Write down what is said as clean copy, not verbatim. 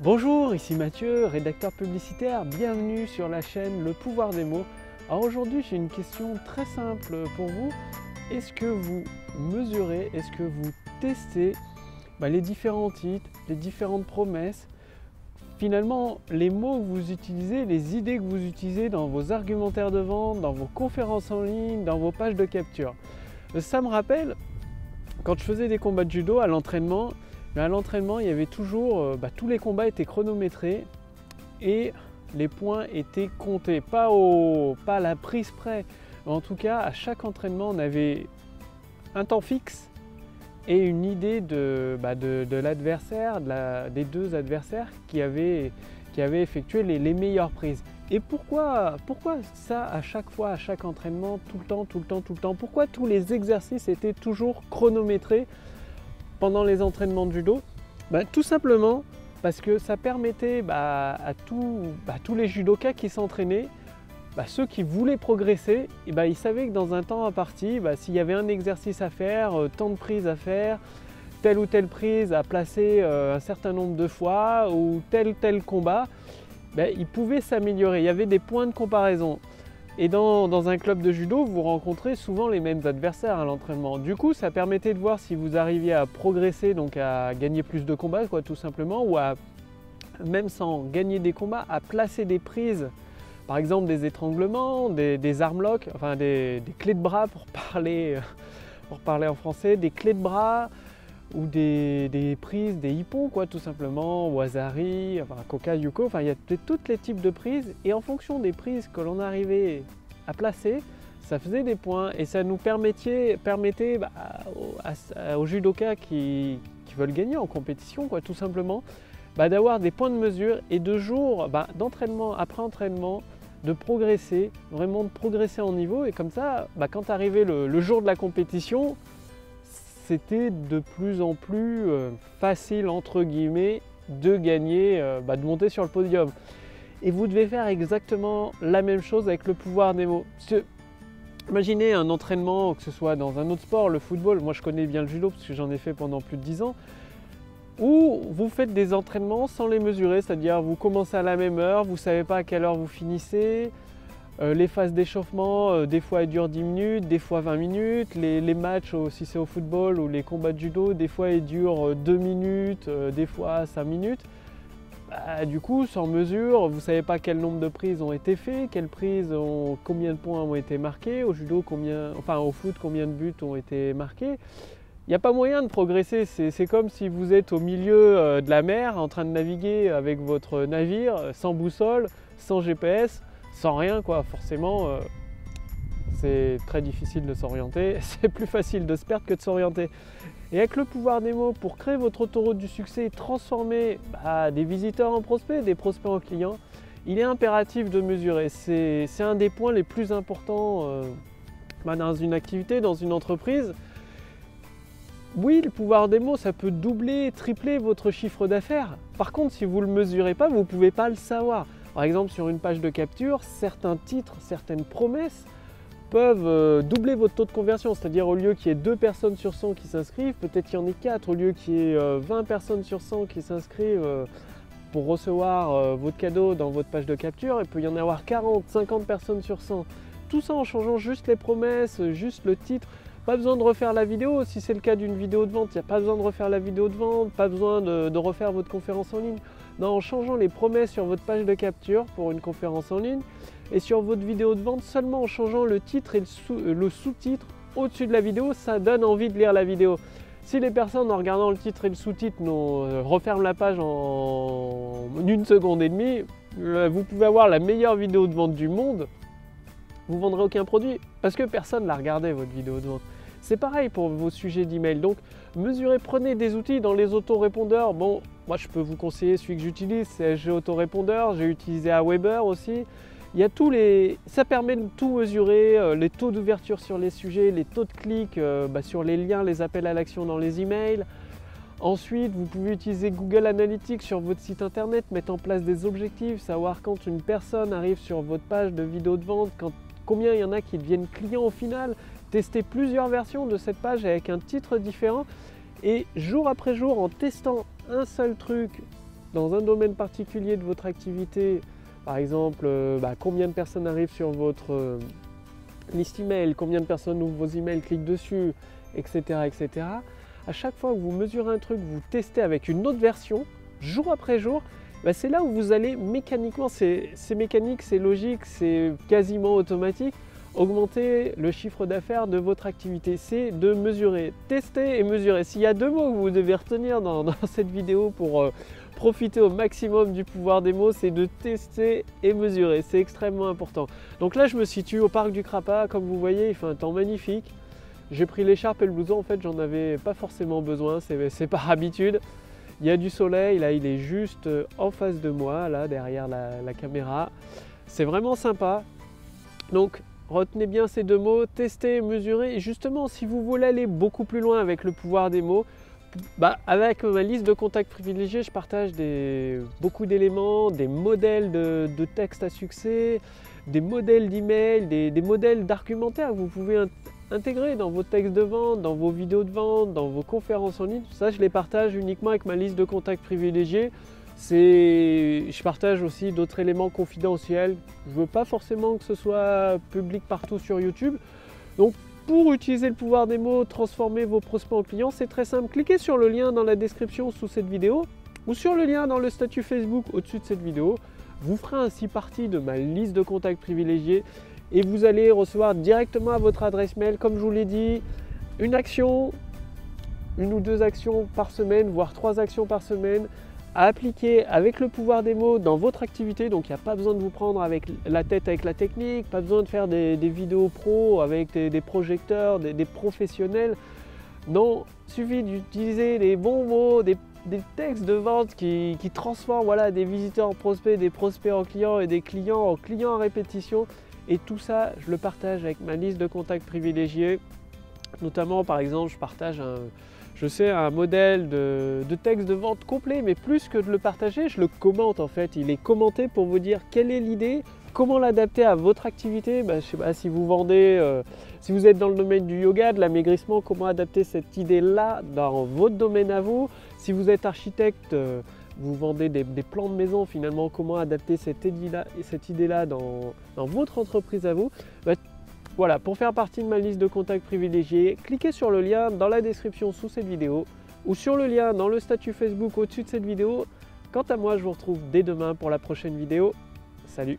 Bonjour, ici Mathieu, rédacteur publicitaire, bienvenue sur la chaîne Le Pouvoir des mots. Alors aujourd'hui j'ai une question très simple pour vous. Est-ce que vous mesurez, est-ce que vous testez les différents titres, les différentes promesses, finalement les mots que vous utilisez, les idées que vous utilisez dans vos argumentaires de vente, dans vos conférences en ligne, dans vos pages de capture? Ça me rappelle quand je faisais des combats de judo à l'entraînement. Mais à l'entraînement, il y avait toujours, tous les combats étaient chronométrés et les points étaient comptés, pas à la prise près. Mais en tout cas, à chaque entraînement, on avait un temps fixe et une idée de l'adversaire, des deux adversaires qui avaient effectué les meilleures prises. Et pourquoi ça à chaque fois, à chaque entraînement, tout le temps? Pourquoi tous les exercices étaient toujours chronométrés pendant les entraînements de judo? Tout simplement parce que ça permettait à tous les judokas qui s'entraînaient, ceux qui voulaient progresser, ils savaient que dans un temps imparti, s'il y avait un exercice à faire, tant de prises à faire, telle ou telle prise à placer un certain nombre de fois ou tel combat, ils pouvaient s'améliorer. Il y avait des points de comparaison. Et dans un club de judo, vous rencontrez souvent les mêmes adversaires à l'entraînement. Du coup, ça permettait de voir si vous arriviez à progresser, donc à gagner plus de combats, tout simplement, ou à, même sans gagner des combats, à placer des prises, par exemple des étranglements, des armlocks, enfin des clés de bras pour parler en français, des clés de bras, ou des prises, des hippos, tout simplement, Wazari, Koka, Yuko, il y a tous les types de prises, et en fonction des prises que l'on arrivait à placer, ça faisait des points, et ça nous permettait aux judokas qui veulent gagner en compétition, tout simplement, d'avoir des points de mesure, et de jour, d'entraînement après entraînement, de progresser, vraiment de progresser en niveau, et comme ça, quand arrivait le jour de la compétition, c'était de plus en plus facile, entre guillemets, de gagner, de monter sur le podium. Et vous devez faire exactement la même chose avec le pouvoir des mots. Imaginez un entraînement, que ce soit dans un autre sport, le football, moi je connais bien le judo parce que j'en ai fait pendant plus de 10 ans, où vous faites des entraînements sans les mesurer, c'est-à-dire vous commencez à la même heure, vous ne savez pas à quelle heure vous finissez. Les phases d'échauffement, des fois elles durent 10 minutes, des fois 20 minutes. Les matchs, si c'est au football ou les combats de judo, des fois ils durent 2 minutes, des fois 5 minutes. Du coup, sans mesure, vous ne savez pas quel nombre de prises ont été faites, combien de points ont été marqués, au judo, au foot, combien de buts ont été marqués. Il n'y a pas moyen de progresser, c'est comme si vous êtes au milieu de la mer en train de naviguer avec votre navire, sans boussole, sans GPS. Sans rien, forcément, c'est très difficile de s'orienter, c'est plus facile de se perdre que de s'orienter. Et avec le pouvoir des mots, pour créer votre autoroute du succès et transformer des visiteurs en prospects, des prospects en clients, il est impératif de mesurer. C'est un des points les plus importants dans une activité, dans une entreprise. Oui, le pouvoir des mots, ça peut doubler, tripler votre chiffre d'affaires. Par contre, si vous ne le mesurez pas, vous ne pouvez pas le savoir. Par exemple, sur une page de capture, certains titres, certaines promesses peuvent doubler votre taux de conversion. C'est-à-dire au lieu qu'il y ait 2 personnes sur 100 qui s'inscrivent, peut-être qu'il y en ait 4. Au lieu qu'il y ait 20 personnes sur 100 qui s'inscrivent pour recevoir votre cadeau dans votre page de capture, il peut y en avoir 40, 50 personnes sur 100. Tout ça en changeant juste les promesses, juste le titre. Pas besoin de refaire la vidéo, si c'est le cas d'une vidéo de vente, il n'y a pas besoin de refaire la vidéo de vente, pas besoin de refaire votre conférence en ligne. Non, en changeant les promesses sur votre page de capture pour une conférence en ligne et sur votre vidéo de vente, seulement en changeant le titre et le sous-titre au-dessus de la vidéo, ça donne envie de lire la vidéo. Si les personnes en regardant le titre et le sous-titre referment la page en 1 seconde et demie, vous pouvez avoir la meilleure vidéo de vente du monde, vous ne vendrez aucun produit parce que personne n'a regardé votre vidéo de vente. C'est pareil pour vos sujets d'email. Donc, mesurez, prenez des outils dans les autorépondeurs. Bon, moi je peux vous conseiller celui que j'utilise, c'est SG Autorépondeur. J'ai utilisé Aweber aussi. Il y a ça permet de tout mesurer, les taux d'ouverture sur les sujets, les taux de clics sur les liens, les appels à l'action dans les emails. Ensuite, vous pouvez utiliser Google Analytics sur votre site internet, mettre en place des objectifs, savoir quand une personne arrive sur votre page de vidéo de vente, combien il y en a qui deviennent clients au final. Tester plusieurs versions de cette page avec un titre différent et jour après jour en testant un seul truc dans un domaine particulier de votre activité, par exemple combien de personnes arrivent sur votre liste email, combien de personnes ouvrent vos emails, cliquent dessus, etc., etc. À chaque fois que vous mesurez un truc, vous testez avec une autre version, jour après jour, c'est là où vous allez mécaniquement, c'est mécanique, c'est logique, c'est quasiment automatique, augmenter le chiffre d'affaires de votre activité. C'est de mesurer, tester et mesurer. S'il y a deux mots que vous devez retenir dans cette vidéo pour profiter au maximum du pouvoir des mots, c'est de tester et mesurer. C'est extrêmement important. Donc là, je me situe au parc du Crapa. Comme vous voyez, il fait un temps magnifique. J'ai pris l'écharpe et le blouson. En fait, j'en avais pas forcément besoin. C'est par habitude. Il y a du soleil. Là, il est juste en face de moi, là, derrière la caméra. C'est vraiment sympa. Donc, retenez bien ces deux mots, tester, mesurer. Et justement, si vous voulez aller beaucoup plus loin avec le pouvoir des mots, avec ma liste de contacts privilégiés, je partage beaucoup d'éléments, des modèles de textes à succès, des modèles d'email, des modèles d'argumentaire que vous pouvez intégrer dans vos textes de vente, dans vos vidéos de vente, dans vos conférences en ligne. Ça, je les partage uniquement avec ma liste de contacts privilégiés. Je partage aussi d'autres éléments confidentiels. Je ne veux pas forcément que ce soit public partout sur YouTube. Donc, pour utiliser le pouvoir des mots, transformer vos prospects en clients, c'est très simple. Cliquez sur le lien dans la description sous cette vidéo ou sur le lien dans le statut Facebook au-dessus de cette vidéo. Vous ferez ainsi partie de ma liste de contacts privilégiés et vous allez recevoir directement à votre adresse mail, comme je vous l'ai dit, une ou deux actions par semaine, voire 3 actions par semaine, à appliquer avec le pouvoir des mots dans votre activité. Donc il n'y a pas besoin de vous prendre avec la tête avec la technique, pas besoin de faire des vidéos pro avec des projecteurs, des professionnels. Non, il suffit d'utiliser les bons mots, des textes de vente qui transforment des visiteurs en prospects, des prospects en clients et des clients en clients à répétition. Et tout ça, je le partage avec ma liste de contacts privilégiés. Notamment, par exemple, je partage un modèle de texte de vente complet, mais plus que de le partager, je le commente en fait. Il est commenté pour vous dire quelle est l'idée, comment l'adapter à votre activité. Je sais pas, si vous vendez, si vous êtes dans le domaine du yoga, de l'amaigrissement, comment adapter cette idée-là dans votre domaine à vous. Si vous êtes architecte, vous vendez des plans de maison, finalement, comment adapter cette idée-là dans votre entreprise à vous. Voilà, pour faire partie de ma liste de contacts privilégiés, cliquez sur le lien dans la description sous cette vidéo ou sur le lien dans le statut Facebook au-dessus de cette vidéo. Quant à moi, je vous retrouve dès demain pour la prochaine vidéo. Salut!